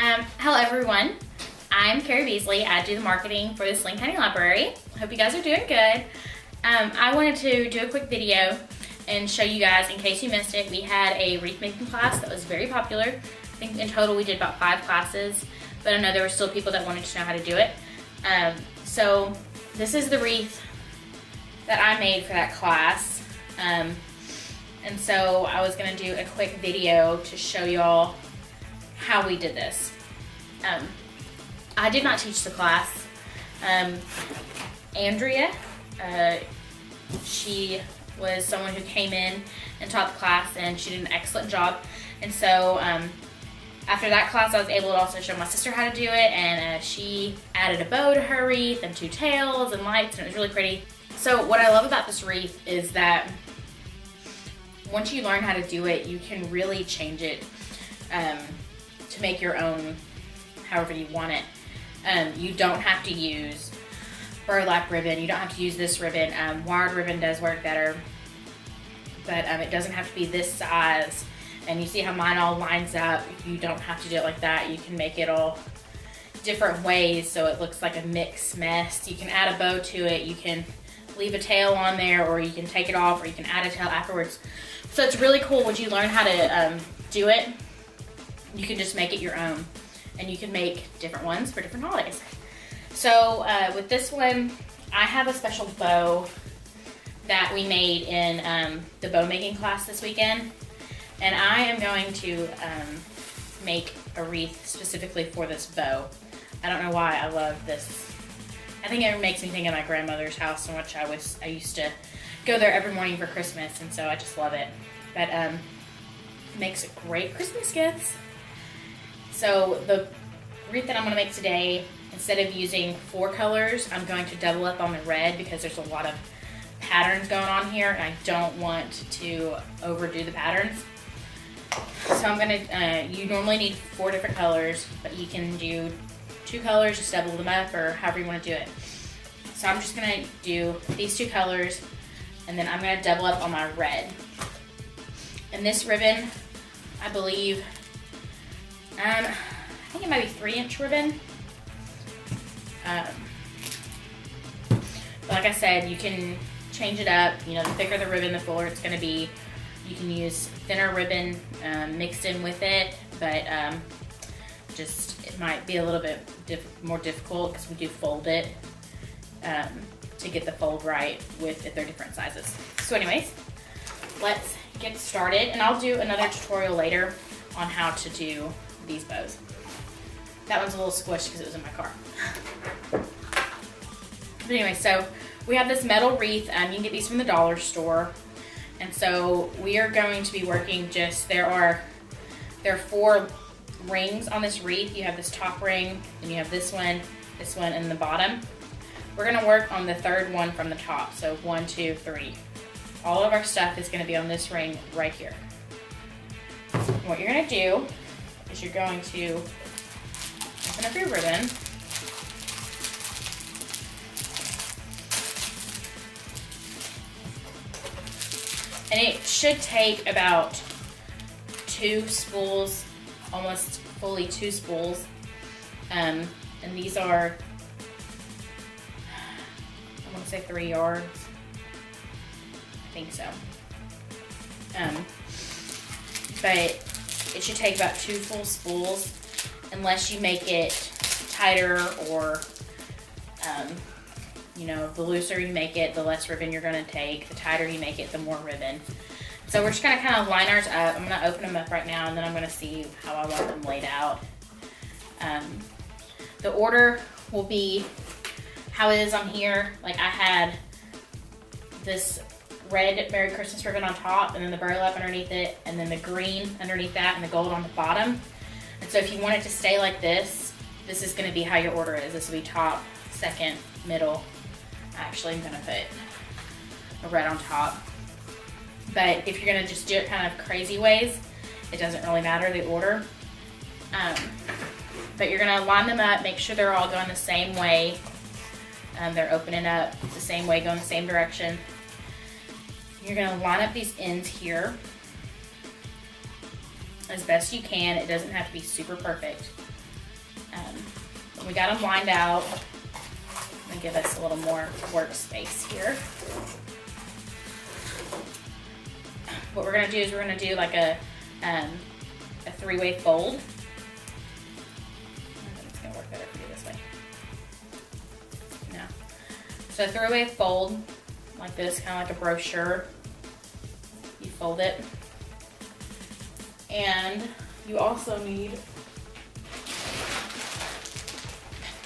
Hello everyone, I'm Kari Beesley. I do the marketing for the Sling County Library. Hope you guys are doing good. I wanted to do a quick video and show you guys, in case you missed it, we had a wreath making class that was very popular. I think in total we did about 5 classes, but I know there were still people that wanted to know how to do it. So this is the wreath that I made for that class. And so I was gonna do a quick video to show y'all how we did this. I did not teach the class. Andrea, she was someone who came in and taught the class, and she did an excellent job. And so after that class, I was able to also show my sister how to do it, and she added a bow to her wreath and 2 tails and lights, and it was really pretty. So what I love about this wreath is that once you learn how to do it, you can really change it to make your own however you want it. You don't have to use burlap ribbon. You don't have to use this ribbon. Wired ribbon does work better, but it doesn't have to be this size. And you see how mine all lines up. You don't have to do it like that. You can make it all different ways so it looks like a mixed mess. You can add a bow to it. You can leave a tail on there, or you can take it off, or you can add a tail afterwards. So it's really cool when you learn how to do it. You can just make it your own, and you can make different ones for different holidays. So with this one, I have a special bow that we made in the bow making class this weekend, and I am going to make a wreath specifically for this bow. I don't know why I love this. I think it makes me think of my grandmother's house, in which I used to go there every morning for Christmas, and so I just love it. But it makes great Christmas gifts. So the wreath that I'm going to make today, instead of using 4 colors, I'm going to double up on the red because there's a lot of patterns going on here, and I don't want to overdo the patterns. So I'm going to, you normally need 4 different colors, but you can do 2 colors, just double them up, or however you want to do it. So I'm just going to do these 2 colors, and then I'm going to double up on my red. And this ribbon, I believe, I think it might be 3-inch ribbon. But like I said, you can change it up. You know, the thicker the ribbon, the fuller it's going to be. You can use thinner ribbon mixed in with it, but just it might be a little bit more difficult because we do fold it to get the fold right if they're different sizes. So anyways, let's get started, and I'll do another tutorial later on how to do these bows. That one's a little squished because it was in my car. But anyway, so we have this metal wreath. You can get these from the dollar store. And so we are going to be working there are 4 rings on this wreath. You have this top ring, and you have this one, and the bottom. We're gonna work on the 3rd one from the top. So 1, 2, 3. All of our stuff is gonna be on this ring right here. And what you're gonna do is you're going to open up your ribbon. And it should take about 2 spools, almost fully 2 spools. And these are, I want to say 3 yards. I think so. But it should take about 2 full spools, unless you make it tighter, or you know, the looser you make it, the less ribbon you're going to take. The tighter you make it, the more ribbon. So we're just going to kind of line ours up. I'm going to open them up right now, and then I'm going to see how I want them laid out. The order will be how it is on here. Like, I had this red Merry Christmas ribbon on top, and then the burlap underneath it, and then the green underneath that, and the gold on the bottom. And so if you want it to stay like this, this is going to be how your order is. This will be top, second, middle. Actually, I'm going to put a red on top. But if you're going to just do it kind of crazy ways, it doesn't really matter the order. But you're going to line them up, make sure they're all going the same way. They're opening up the same way, going the same direction. You're going to line up these ends here as best you can. It doesn't have to be super perfect. When we got them lined out, and give us a little more workspace here. What we're gonna do is we're gonna do like a 3-way fold. I think it's gonna work better if we do this way. No. So a 3-way fold like this, kind of like a brochure. You fold it. And you also need,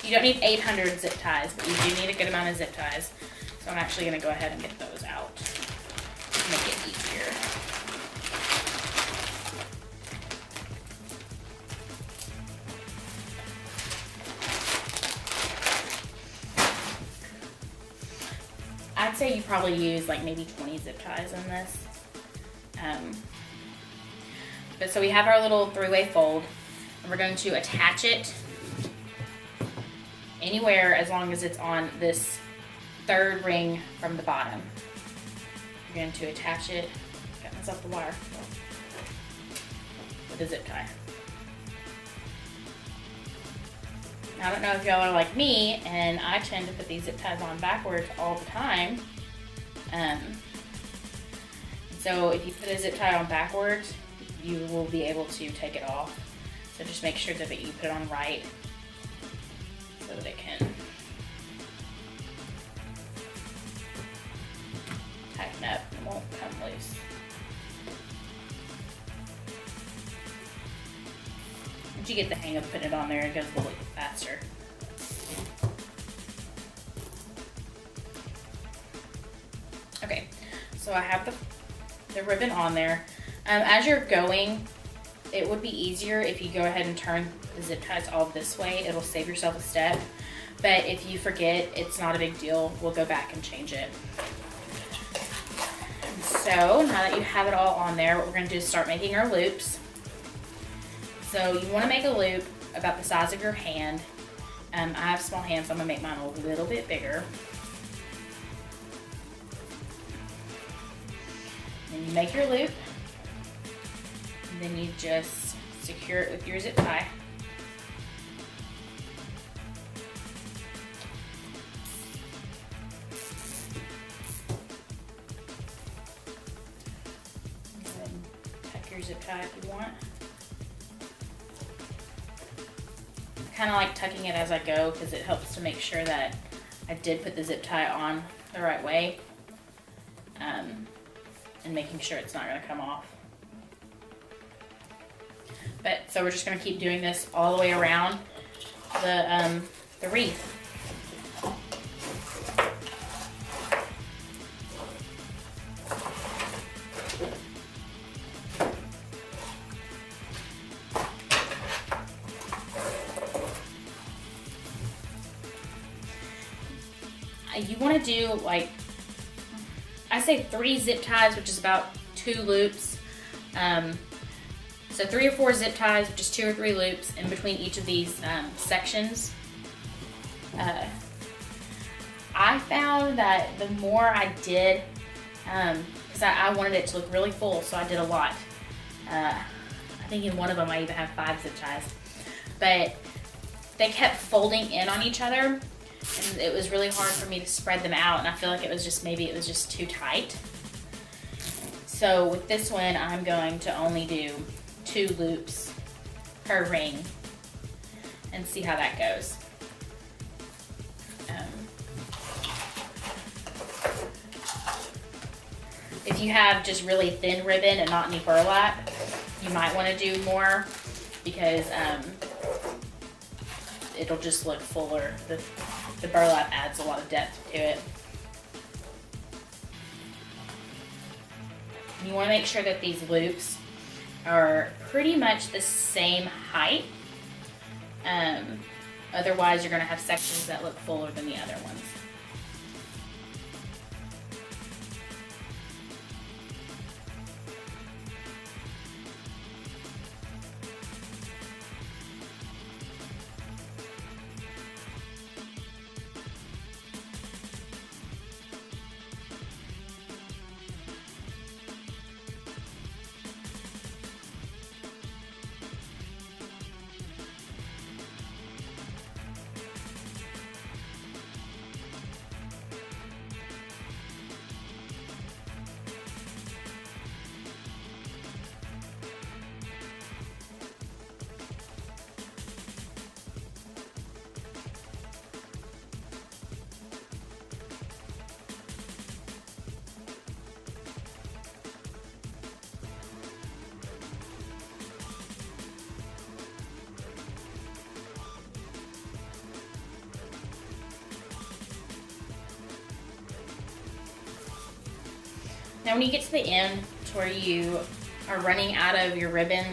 you don't need 800 zip ties, but you do need a good amount of zip ties. So I'm actually gonna go ahead and get those out to make it easier. I'd say you probably use like maybe 20 zip ties in this. But so we have our little 3-way fold, and we're going to attach it anywhere as long as it's on this 3rd ring from the bottom. We're going to attach it, got myself the wire, with a zip tie. I don't know if y'all are like me, and I tend to put these zip ties on backwards all the time. So if you put a zip tie on backwards, you will be able to take it off. So just make sure that you put it on right so that it can tighten up and won't come loose. Once you get the hang of putting it on there, it goes a little faster. Okay, so I have the ribbon on there. As you're going, it would be easier if you go ahead and turn the zip ties all this way. It'll save yourself a step. But if you forget, it's not a big deal. We'll go back and change it. So now that you have it all on there, what we're going to do is start making our loops. So you want to make a loop about the size of your hand. I have small hands, so I'm going to make mine a little bit bigger. Then you make your loop. And then you just secure it with your zip tie. And then tuck your zip tie if you want. I kind of like tucking it as I go because it helps to make sure that I did put the zip tie on the right way. And making sure it's not going to come off. But so we're just going to keep doing this all the way around the wreath. You want to do like, I say 3 zip ties, which is about 2 loops. So 3 or 4 zip ties, just 2 or 3 loops in between each of these sections. I found that the more I did, because I wanted it to look really full, so I did a lot. I think in one of them I even have 5 zip ties. But they kept folding in on each other, and it was really hard for me to spread them out, and I feel like it was just, maybe it was just too tight. So with this one, I'm going to only do 2 loops per ring and see how that goes. If you have just really thin ribbon and not any burlap, you might want to do more because it'll just look fuller. The burlap adds a lot of depth to it. You want to make sure that these loops are pretty much the same height. Otherwise, you're going to have sections that look fuller than the other ones. Now when you get to the end to where you are running out of your ribbon,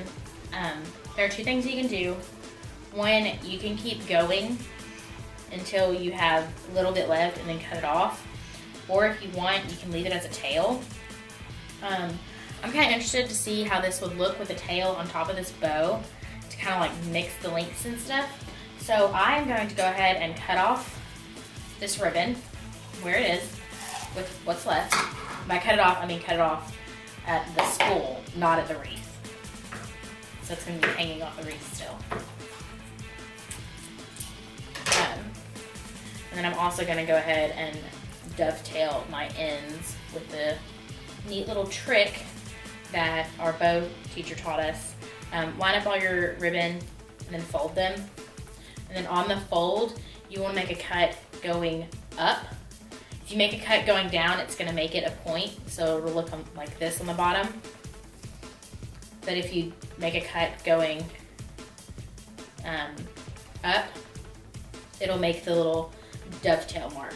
there are two things you can do. One, you can keep going until you have a little bit left and then cut it off. Or if you want, you can leave it as a tail. I'm kind of interested to see how this would look with a tail on top of this bow to kind of like mix the lengths and stuff. So I'm going to go ahead and cut off this ribbon where it is with what's left. By cut it off, I mean cut it off at the spool, not at the wreath. So it's going to be hanging off the wreath still. And then I'm also going to go ahead and dovetail my ends with the neat little trick that our bow teacher taught us. Line up all your ribbon and then fold them. And then on the fold, you want to make a cut going up. If you make a cut going down, it's going to make it a point, so it'll look like this on the bottom. But if you make a cut going up, it'll make the little dovetail mark.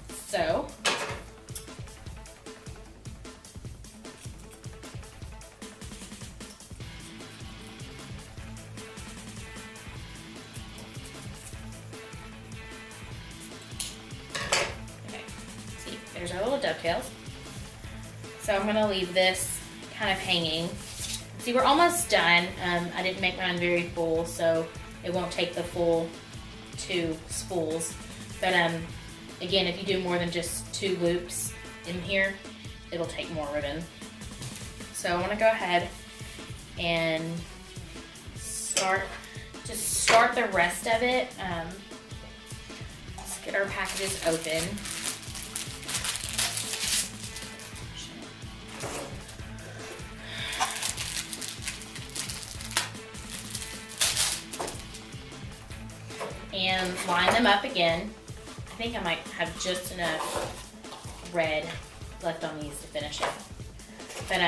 So there's our little dovetails. So I'm gonna leave this kind of hanging. See, we're almost done. I didn't make mine very full, so it won't take the full 2 spools. But again, if you do more than just 2 loops in here, it'll take more ribbon. So I wanna go ahead and start the rest of it. Let's get our packages open. And line them up again. I think I might have just enough red left on these to finish it. But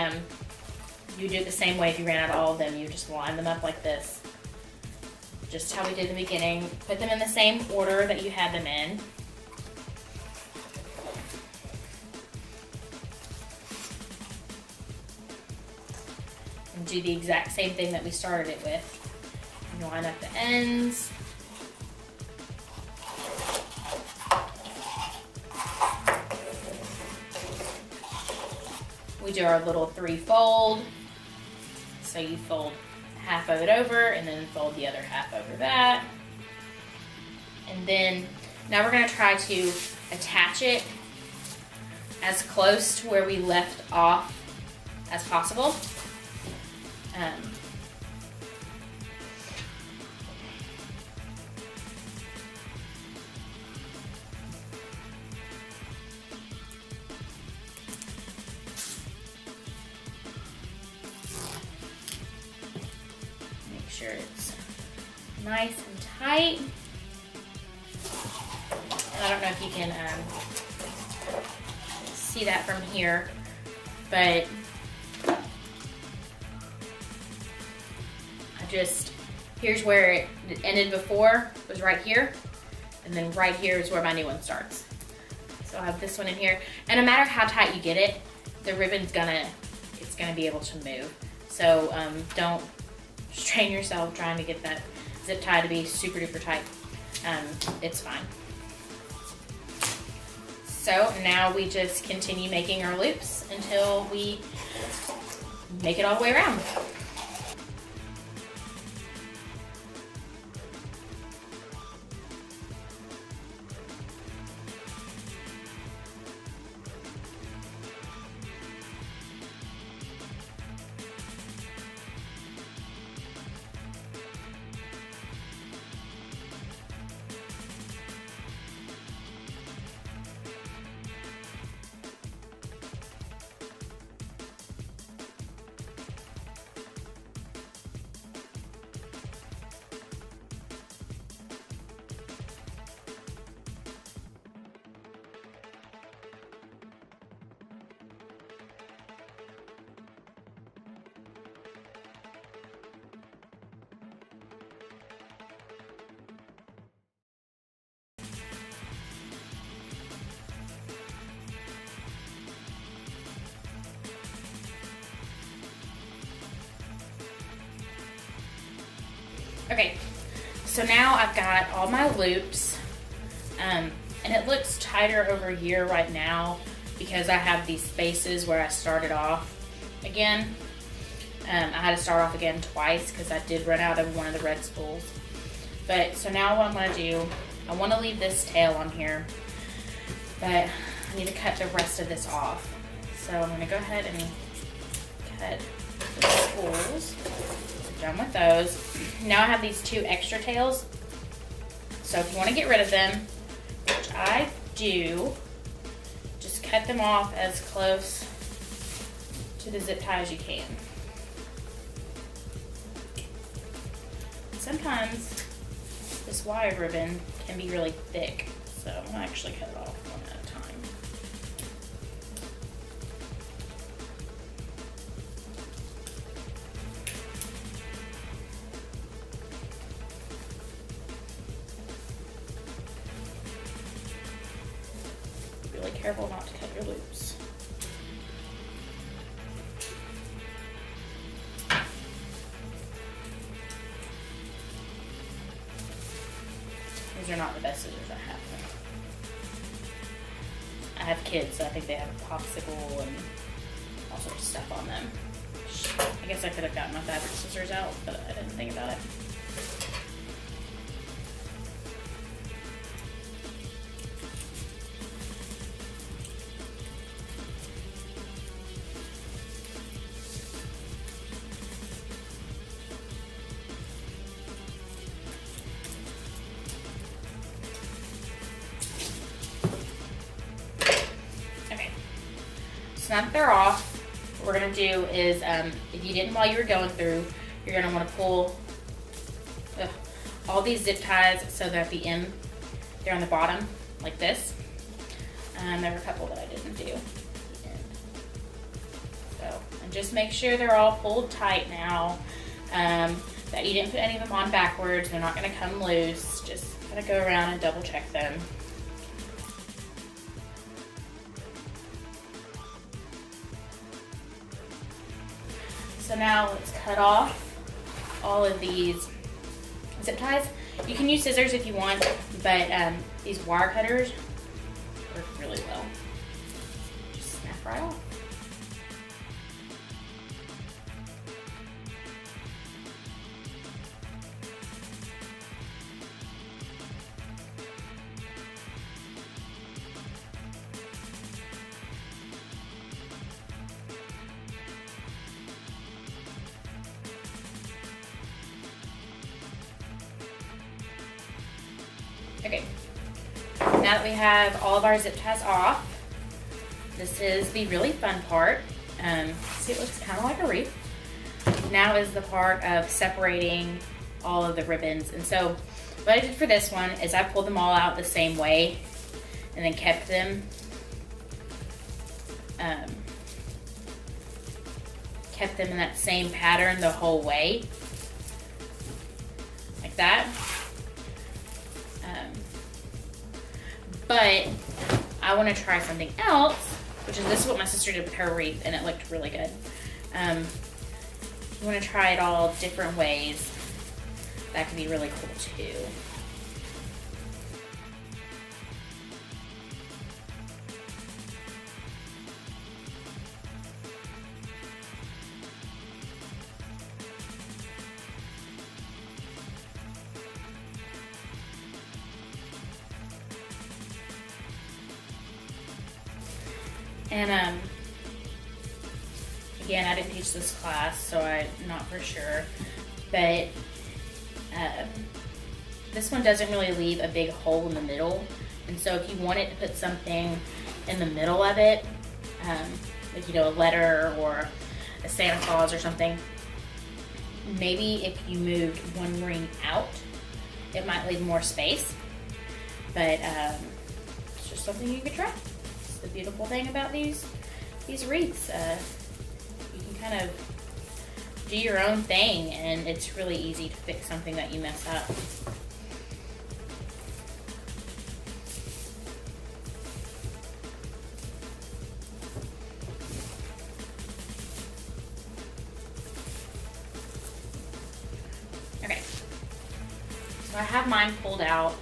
you do it the same way if you ran out of all of them. You just line them up like this. Just how we did in the beginning. Put them in the same order that you had them in. And do the exact same thing that we started it with. Line up the ends. We do our little 3-fold. So you fold half of it over and then fold the other half over that. And then now we're going to try to attach it as close to where we left off as possible. Sure it's nice and tight. And I don't know if you can see that from here, but here's where it ended before, was right here, and then right here is where my new one starts. So I have this one in here, and no matter how tight you get it, the ribbon's gonna be able to move. So don't strain yourself trying to get that zip tie to be super duper tight. It's fine. So now we just continue making our loops until we make it all the way around. Okay, so now I've got all my loops, and it looks tighter over here right now because I have these spaces where I started off again. I had to start off again twice because I did run out of one of the red spools. But so now what I'm going to do, I want to leave this tail on here, but I need to cut the rest of this off. So I'm going to go ahead and cut the spools. Done with those. Now I have these 2 extra tails. So if you want to get rid of them, which I do, just cut them off as close to the zip tie as you can. Sometimes this wire ribbon can be really thick, so I'm gonna actually cut it off one at a time. Be really careful not to cut your loops. These are not the best scissors I have. I have kids, so I think they have a popsicle and all sorts of stuff on them. I guess I could have gotten my fabric scissors out, but I didn't think about it. So now that they're off, what we're going to do is, if you didn't while you were going through, you're going to want to pull all these zip ties so that at the end, they're on the bottom, like this. There were a couple that I didn't do. So, and just make sure they're all pulled tight now, that you didn't put any of them on backwards. They're not going to come loose. Just kind of go around and double check them. So now let's cut off all of these zip ties. You can use scissors if you want, but these wire cutters work really well. Just snap right off. Okay, now that we have all of our zip ties off, this is the really fun part. See, it looks kind of like a wreath. Now is the part of separating all of the ribbons. And so what I did for this one is I pulled them all out the same way and then kept them in that same pattern the whole way, like that. But I want to try something else, which is this is what my sister did with her wreath, and it looked really good. You want to try it all different ways. That can be really cool too. And again, I didn't teach this class, so I'm not for sure, but this one doesn't really leave a big hole in the middle. And so if you wanted to put something in the middle of it, like, you know, a letter or a Santa Claus or something, maybe if you moved one ring out, it might leave more space. But it's just something you could try. The beautiful thing about these wreaths, you can kind of do your own thing, and it's really easy to fix something that you mess up. Okay, So I have mine pulled out,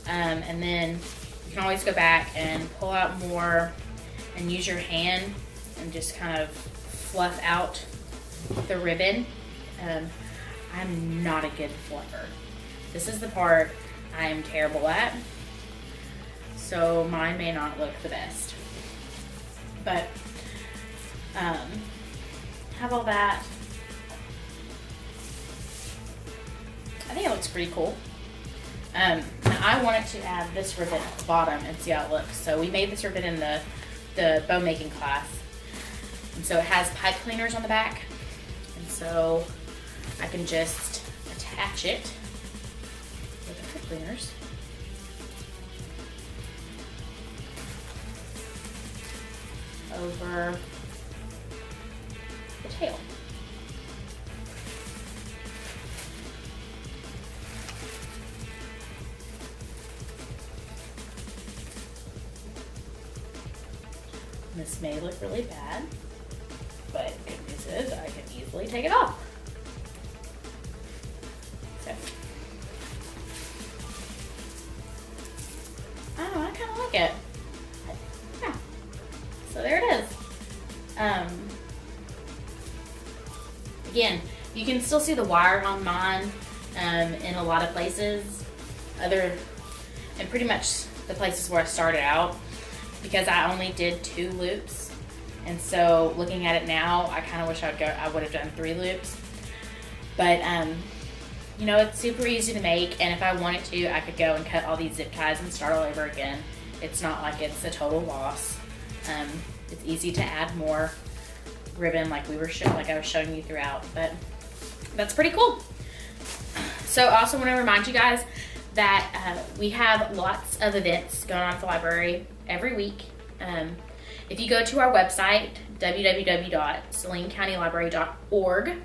and then you can always go back and pull out more and use your hand and just kind of fluff out the ribbon. I'm not a good fluffer. This is the part I am terrible at, so mine may not look the best. But have all that. I think it looks pretty cool. And I wanted to add this ribbon at the bottom and see how it looks. So we made this ribbon in the bow making class. And so it has pipe cleaners on the back. And so I can just attach it with the pipe cleaners. Over the tail. This may look really bad, but good news is I can easily take it off. So, oh, I kind of like it. Yeah. So there it is. Again, you can still see the wire on mine in a lot of places, and pretty much the places where I started out, because I only did 2 loops. And so looking at it now, I kind of wish I would have done 3 loops. But you know, it's super easy to make, and if I wanted to, I could go and cut all these zip ties and start all over again. It's not like it's a total loss. It's easy to add more ribbon like I was showing you throughout, but that's pretty cool. So I also want to remind you guys that we have lots of events going on at the library every week. If you go to our website, www.salenecountylibrary.org,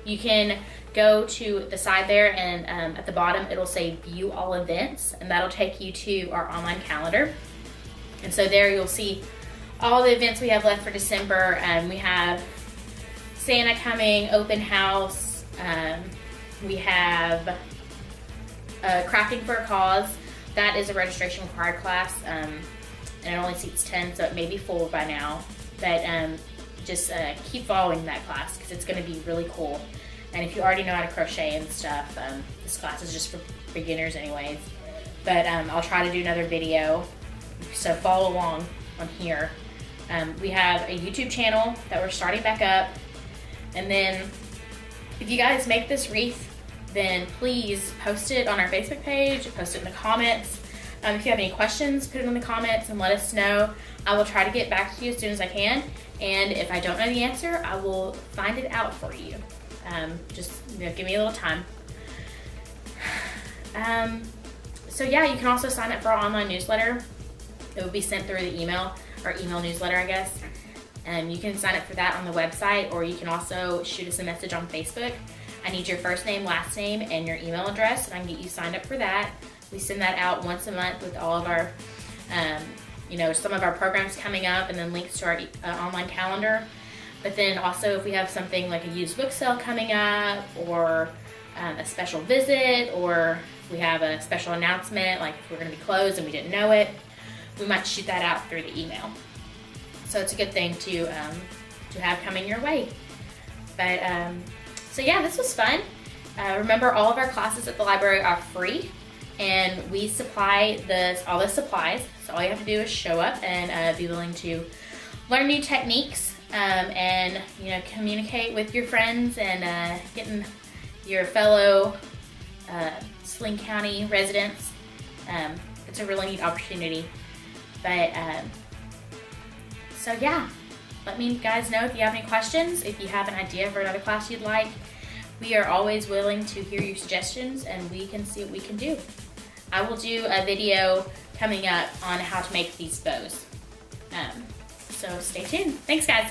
you can go to the side there, and at the bottom it'll say view all events, and that'll take you to our online calendar. And so there you'll see all the events we have left for December. We have Santa coming, open house, we have Crafting for a Cause. That is a registration required class, and it only seats 10, so it may be full by now. But just keep following that class because it's going to be really cool. And if you already know how to crochet and stuff, this class is just for beginners anyways. But I'll try to do another video, so follow along on here. We have a YouTube channel that we're starting back up. And then if you guys make this wreath, then please post it on our Facebook page, post it in the comments. If you have any questions, put it in the comments and let us know. I will try to get back to you as soon as I can. And if I don't know the answer, I will find it out for you. Just give me a little time. So yeah, you can also sign up for our online newsletter. It will be sent through the email, or email newsletter, I guess. You can sign up for that on the website, or you can also shoot us a message on Facebook. I need your first name, last name, and your email address, and I can get you signed up for that. We send that out once a month with all of our, some of our programs coming up, and then links to our online calendar. But then also if we have something like a used book sale coming up, or a special visit, or if we have a special announcement, like if we're going to be closed and we didn't know it, we might shoot that out through the email. So it's a good thing to have coming your way. But so yeah, this was fun. Remember, all of our classes at the library are free, and we supply all the supplies. So all you have to do is show up and be willing to learn new techniques, and communicate with your friends and getting your fellow Saline County residents. It's a really neat opportunity. But so yeah, let me guys know if you have any questions. If you have an idea for another class you'd like, we are always willing to hear your suggestions, and we can see what we can do. I will do a video coming up on how to make these bows. So stay tuned. Thanks, guys.